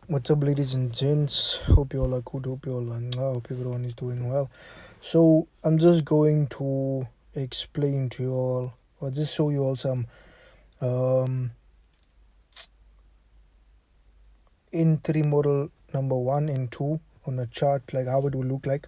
What's up, ladies and gents? Hope you all are good. Hope you all are. I hope everyone is doing well. So I'm just going to explain to you all, or just show you all some um, entry model number 1 and 2 on a chart, like how it will look like.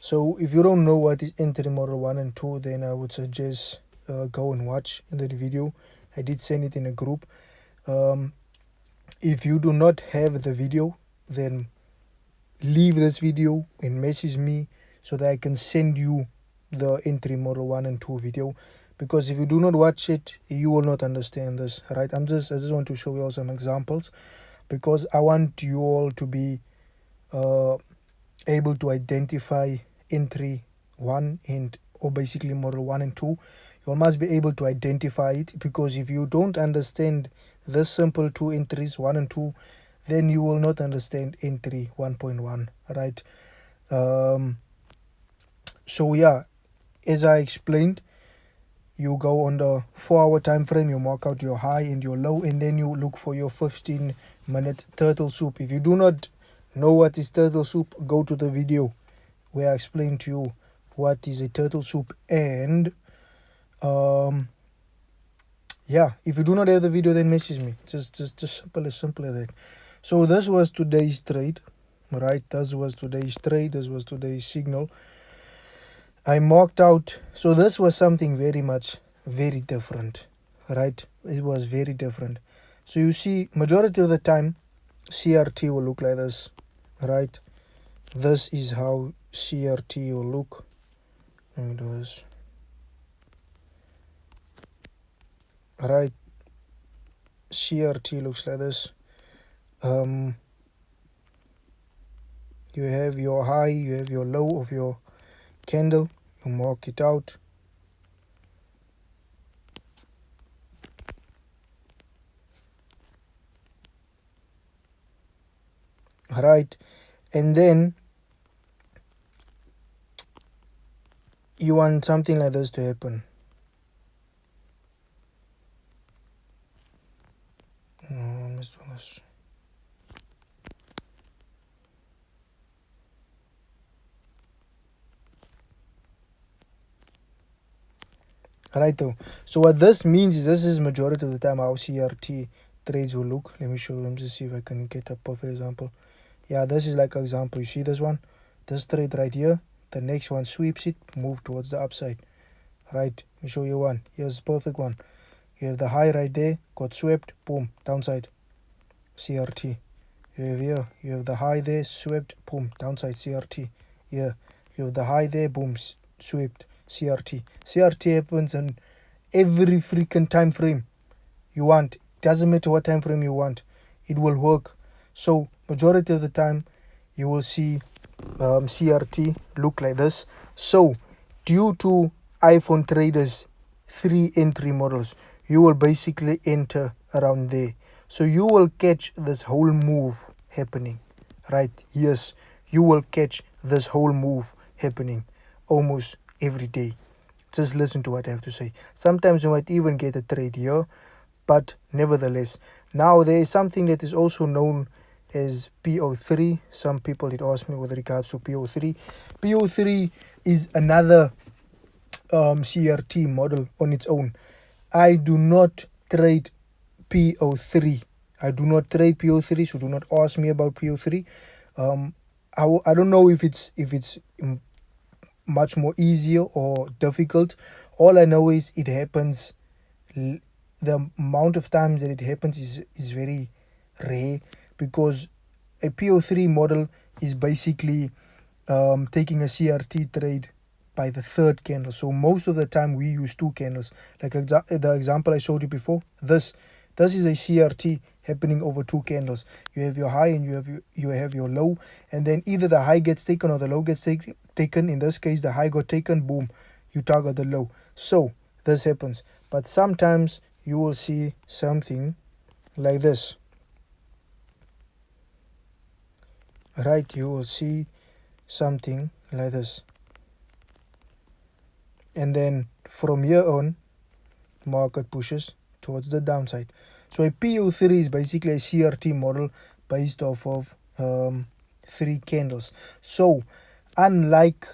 So if you don't know what is entry model 1 and 2, then I would suggest go and watch the video. I did send it in a group. If you do not have the video, then leave this video and message me so that I can send you the entry model 1 and 2 video, because if you do not watch it, you will not understand this, right? I just want to show you all some examples, because I want you all to be able to identify entry 1 and or basically model 1 and 2. You must be able to identify it, because if you don't understand this simple two entries 1 and 2, then you will not understand entry 1.1, right? So yeah, as I explained, you go on the 4-hour time frame, you mark out your high and your low, and then you look for your 15-minute turtle soup. If you do not know what is turtle soup, go to the video where I explain to you what is a turtle soup. And yeah, if you do not have the video, then message me. Just simple as that. So this was today's trade, right? This was today's trade. This was today's signal. I marked out. So this was something very different, right? It was very different. So you see, majority of the time, CRT will look like this, right? This is how CRT will look. Let me do this. Right, CRT looks like this. You have your high, you have your low of your candle, you mark it out. Right, and then you want something like this to happen. Let's do this. Right though. So what this means is, this is majority of the time how CRT trades will look. Let me show you. Let me just see if I can get a perfect example. Yeah, this is like an example. You see this one? This trade right here. The next one sweeps it, move towards the upside. Right, let me show you one. Here's the perfect one. You have the high right there, got swept, boom, downside, CRT. You have here, you have the high there, swept, boom, downside, CRT. Here, you have the high there, boom, swept, CRT. CRT happens in every freaking time frame you want. Doesn't matter what time frame you want, it will work. So majority of the time you will see CRT look like this. So due to iPhone traders 3 entry models, you will basically enter around there. So you will catch this whole move happening, right? Yes, you will catch this whole move happening almost every day. Just listen to what I have to say. Sometimes you might even get a trade here, but nevertheless, now there is something that is also known as PO3. Some people did ask me with regards to PO3. PO3 is another CRT model on its own. I do not trade PO3. I do not trade PO3, so do not ask me about PO3. I don't know if it's much more easier or difficult. All I know is it happens. The amount of times that it happens is very rare, because a PO3 model is basically taking a CRT trade by the third candle. So most of the time we use 2 candles. Like the example I showed you before, this is a CRT happening over 2 candles. You have your high and you have your low, and then either the high gets taken or the low gets taken. In this case, the high got taken, boom, you target the low. So this happens. But sometimes you will see something like this. Right, you will see something like this. And then from here on, market pushes towards the downside. So a PO3 is basically a CRT model, based off of 3 candles. So unlike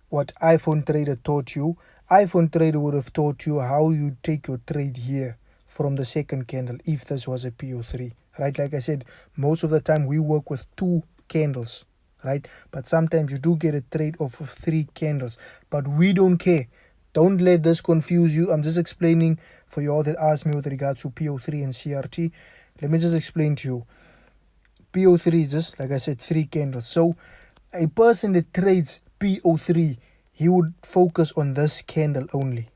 what iPhone Trader taught you, iPhone Trader would have taught you how you take your trade here from the second candle if this was a PO3, right? Like I said, most of the time we work with 2 candles, right? But sometimes you do get a trade off of 3 candles, but we don't care. Don't let this confuse you. I'm just explaining for you all that asked me with regards to PO3 and CRT. Let me just explain to you. PO3 is just, like I said, 3 candles. So a person that trades PO3, he would focus on this candle only.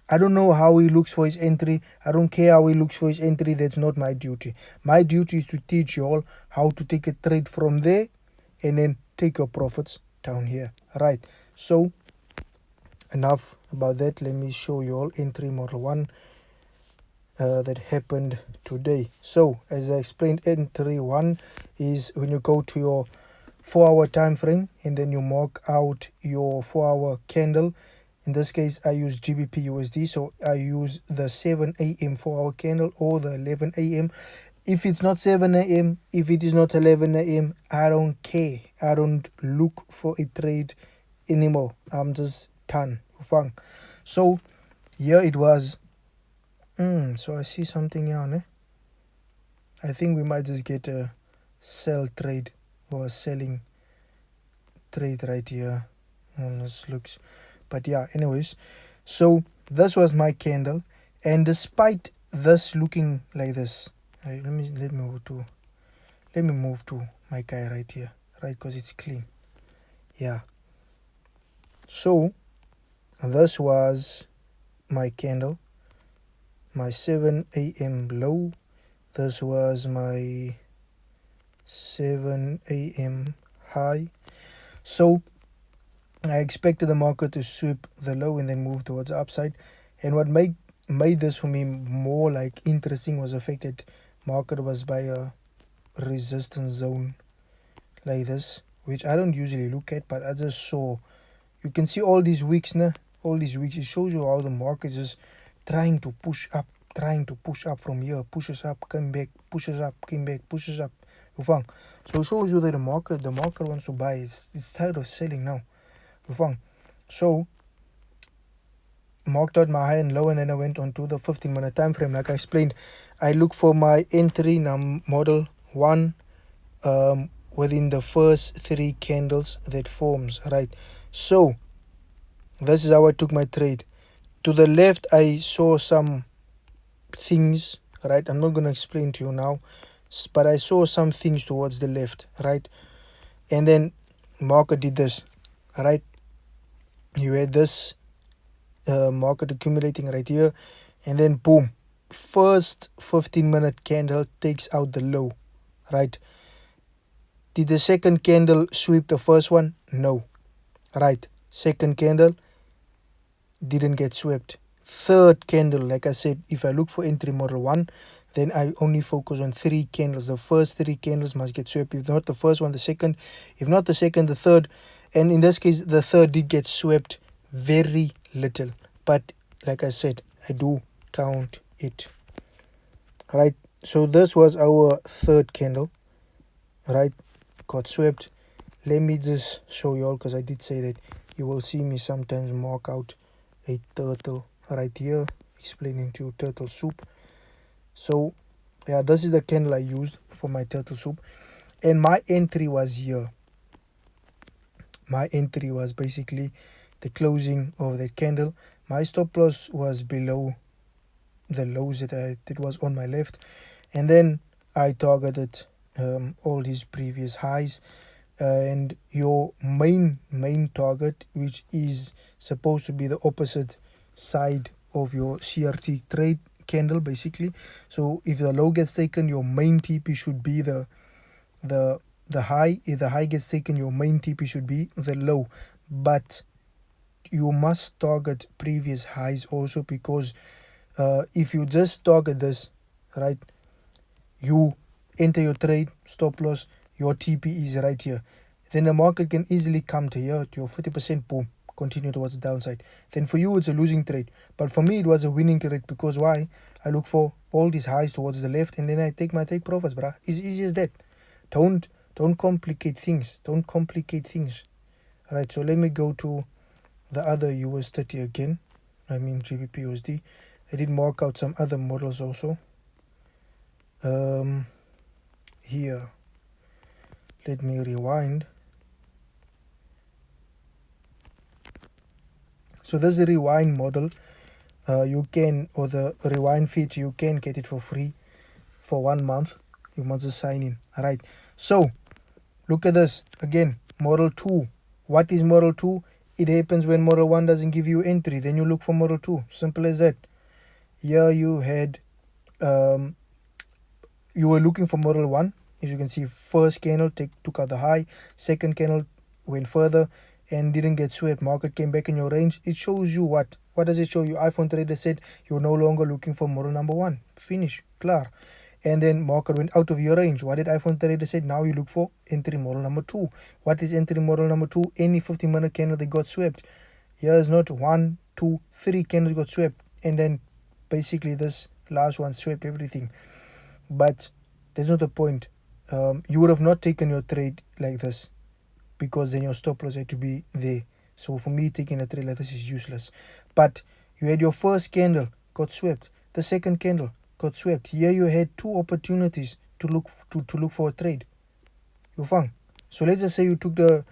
I don't know how he looks for his entry. I don't care how he looks for his entry. That's not my duty. My duty is to teach you all how to take a trade from there and then take your profits down here. Right. So enough about that. Let me show you all entry model 1 that happened today. So as I explained, entry 1 is when you go to your 4-hour time frame and then you mark out your 4-hour candle. In this case I use GBP USD, so I use the 7 a.m. 4-hour candle or the 11 a.m. If it's not 7 a.m., if it is not 11 a.m., I don't care. I don't look for a trade anymore. I'm just done. So here it was. So I see something here, ne? I think we might just get a sell trade or a selling trade right here. This looks, but yeah, anyways, so this was my candle, and despite this looking like this, let me move to my guy right here, right, because it's clean. Yeah, so this was my candle, my 7 a.m. low. This was my 7 a.m. high. So I expected the market to sweep the low and then move towards the upside. And what made this for me more like interesting was the fact that market was by a resistance zone like this, which I don't usually look at, but I just saw. You can see all these weeks, all these weeks. It shows you how the market is trying to push up from here, pushes up, come back, pushes up, came back, pushes up. So it shows you that the market wants to buy. It's tired of selling now. So marked out my high and low, and then I went on to the 15-minute time frame. Like I explained, I look for my entry model 1 within the first 3 candles that forms, right? So this is how I took my trade. To the left I saw some things, right? I'm not going to explain to you now, but I saw some things towards the left, right? And then market did this, right? You had this market accumulating right here, and then boom, first 15-minute candle takes out the low, right? Did the second candle sweep the first one? No, right? Second candle didn't get swept. Third candle, like I said, if I look for entry model 1, then I only focus on 3 candles. The first 3 candles must get swept. If not the first one, the second. If not the second, the third. And in this case, the third did get swept very little. But like I said, I do count it. Right? So this was our third candle. Right? Got swept. Let me just show you all, because I did say that you will see me sometimes mark out a turtle right here, explaining to you turtle soup. So yeah, this is the candle I used for my turtle soup, and my entry was here. My entry was basically the closing of the candle. My stop loss was below the lows that was on my left, and then I targeted all these previous highs, and your main target, which is supposed to be the opposite side of your CRT trade candle, basically. So if the low gets taken, your main TP should be the high. If the high gets taken, your main TP should be the low. But you must target previous highs also, because if you just target this, right, you enter your trade, stop loss, your TP is right here, then the market can easily come to here to your 50%, boom, continue towards the downside. Then for you it's a losing trade, but for me it was a winning trade. Because why? I look for all these highs towards the left, and then I take profits, bruh. It's easy as that. Don't complicate things. Don't complicate things. Alright, so let me go to the other US30 again. I mean GBP USD. I did mark out some other models also. Here, let me rewind. So this is a rewind model. You can, or the rewind feature, you can get it for free for 1 month. You must just sign in. Alright, so look at this again. Model 2. What is model 2? It happens when model 1 doesn't give you entry, then you look for model 2. Simple as that. Here you had you were looking for model 1. As you can see, first candle took out the high, second candle went further and didn't get swept. Market came back in your range. It shows you what does it show you? iPhone trader said you're no longer looking for model number 1. Finish, klar. And then market went out of your range. What did iPhone trader say? Now you look for entry model number 2. What is entry model number 2? Any 15-minute candle that got swept. Here's not 1, 2, 3 candles got swept, and then basically this last one swept everything. But that's not the point. You would have not taken your trade like this, because then your stop loss had to be there. So for me, taking a trade like this is useless. But you had your first candle got swept, the second candle got swept. Here you had 2 opportunities to look for a trade. You found. So let's just say you took the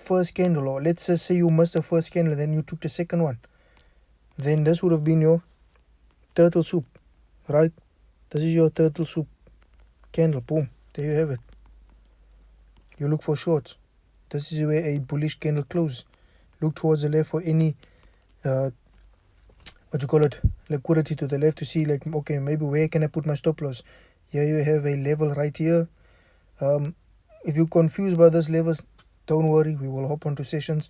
first candle, or let's just say you missed the first candle, then you took the second one. Then this would have been your turtle soup, right? This is your turtle soup candle. Boom, there you have it. You look for shorts. This is where a bullish candle closes. Look towards the left for any liquidity to the left, to see like, okay, maybe where can I put my stop loss. Here you have a level right here. If you're confused by those levels, don't worry, we will hop onto sessions.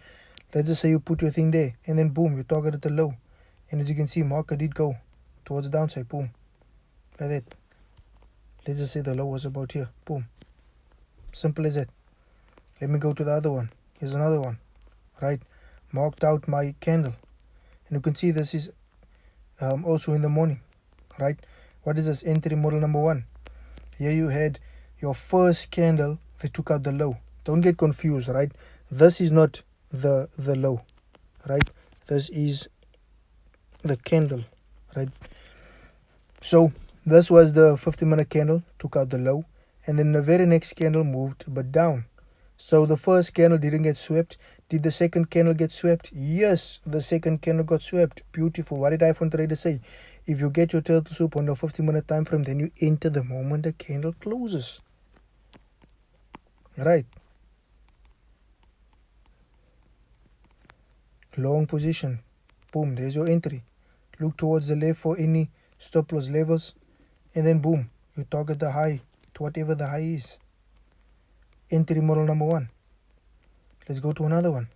Let's just say you put your thing there, and then boom, you target at the low, and as you can see, market did go towards the downside. Boom, like that. Let's just say the low was about here. Boom, simple as that. Let me go to the other one. Here's another one, right? Marked out my candle, and you can see this is also in the morning, right? What is this? Entry model number 1. Here you had your first candle that took out the low. Don't get confused, right? This is not the low, right? This is the candle, right? So this was the 50-minute candle, took out the low, and then the very next candle moved but down. So the first candle didn't get swept. Did the second candle get swept? Yes, the second candle got swept. Beautiful. What did iPhone trader say? If you get your turtle soup on the 50-minute time frame, then you enter the moment the candle closes. Right. Long position. Boom, there's your entry. Look towards the left for any stop loss levels, and then boom, you target the high to whatever the high is. Entry model number 1. Let's go to another one.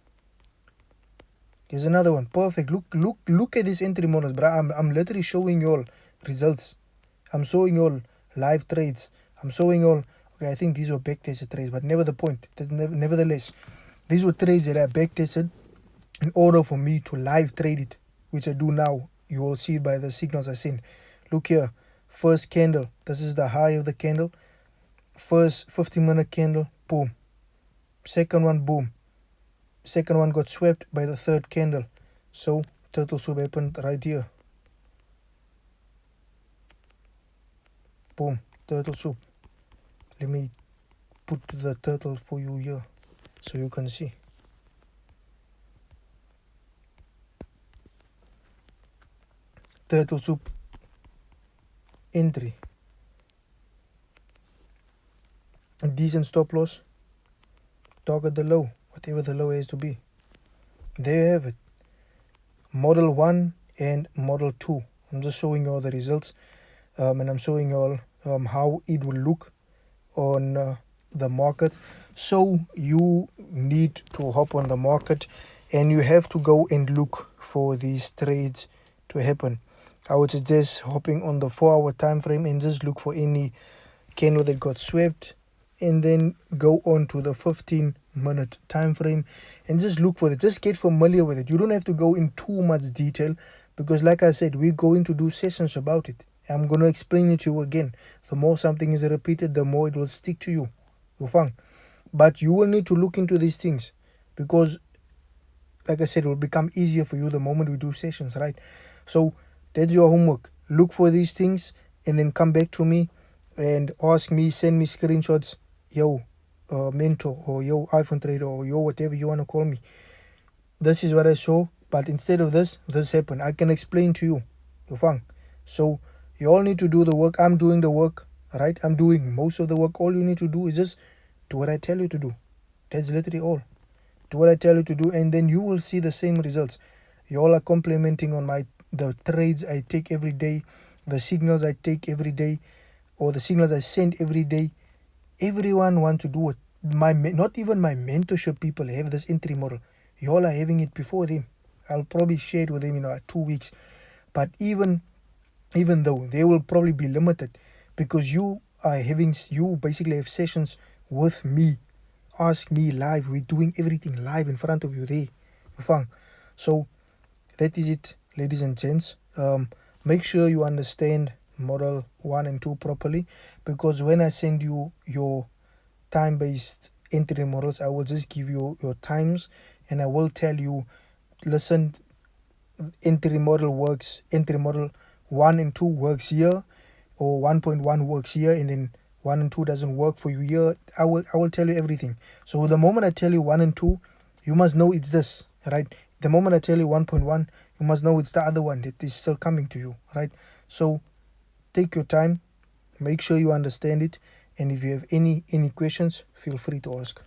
Here's another one. Perfect. Look at these entry models, bruh. I'm literally showing you all results. I'm showing you all live trades. I'm showing you all. Okay, I think these were backtested trades, but never the point. Nevertheless, these were trades that I backtested in order for me to live trade it, which I do now. You will see it by the signals I send. Look here. First candle. This is the high of the candle. First 50-minute candle. Boom. Second one. Boom. Second one got swept by the third candle. So turtle soup happened right here. Boom. Turtle soup. Let me put the turtle for you here so you can see. Turtle soup entry. A decent stop loss. Target the low, whatever the low has to be. There you have it. Model 1 and Model 2. I'm just showing you all the results, and I'm showing you all how it will look on the market. So you need to hop on the market, and you have to go and look for these trades to happen. I would suggest hopping on the 4-hour time frame and just look for any candle that got swept, and then go on to the 15-minute time frame and just look for it. Just get familiar with it. You don't have to go in too much detail because, like I said, we're going to do sessions about it. I'm going to explain it to you again. The more something is repeated, the more it will stick to you. But you will need to look into these things because, like I said, it will become easier for you the moment we do sessions, right? So that's your homework. Look for these things and then come back to me and ask me, send me screenshots, yo, mentor, or yo, iPhone trader, or yo, whatever you want to call me. This is what I saw, but instead of this happened. I can explain to you. So you all need to do the work. I'm doing the work, right? I'm doing most of the work. All you need to do is just do what I tell you to do. That's literally all. Do what I tell you to do, and then you will see the same results. You all are complimenting on the trades I take every day, the signals I take every day, or the signals I send every day. Everyone wants to do it. Not even my mentorship people have this entry model. You all are having it before them. I'll probably share it with them in 2 weeks. But even though they will probably be limited because you basically have sessions with me. Ask me live. We're doing everything live in front of you there. So that is it, ladies and gents. Make sure you understand model 1 and 2 properly, because when I send you your time-based entry models, I will just give you your times and I will tell you, listen, entry model 1 and 2 works here, or 1.1 works here, and then 1 and 2 doesn't work for you here. I will tell you everything. So the moment I tell you 1 and 2, you must know it's this, right? The moment I tell you 1.1, you must know it's the other one that is still coming to you, right? So take your time, make sure you understand it, and if you have any questions, feel free to ask.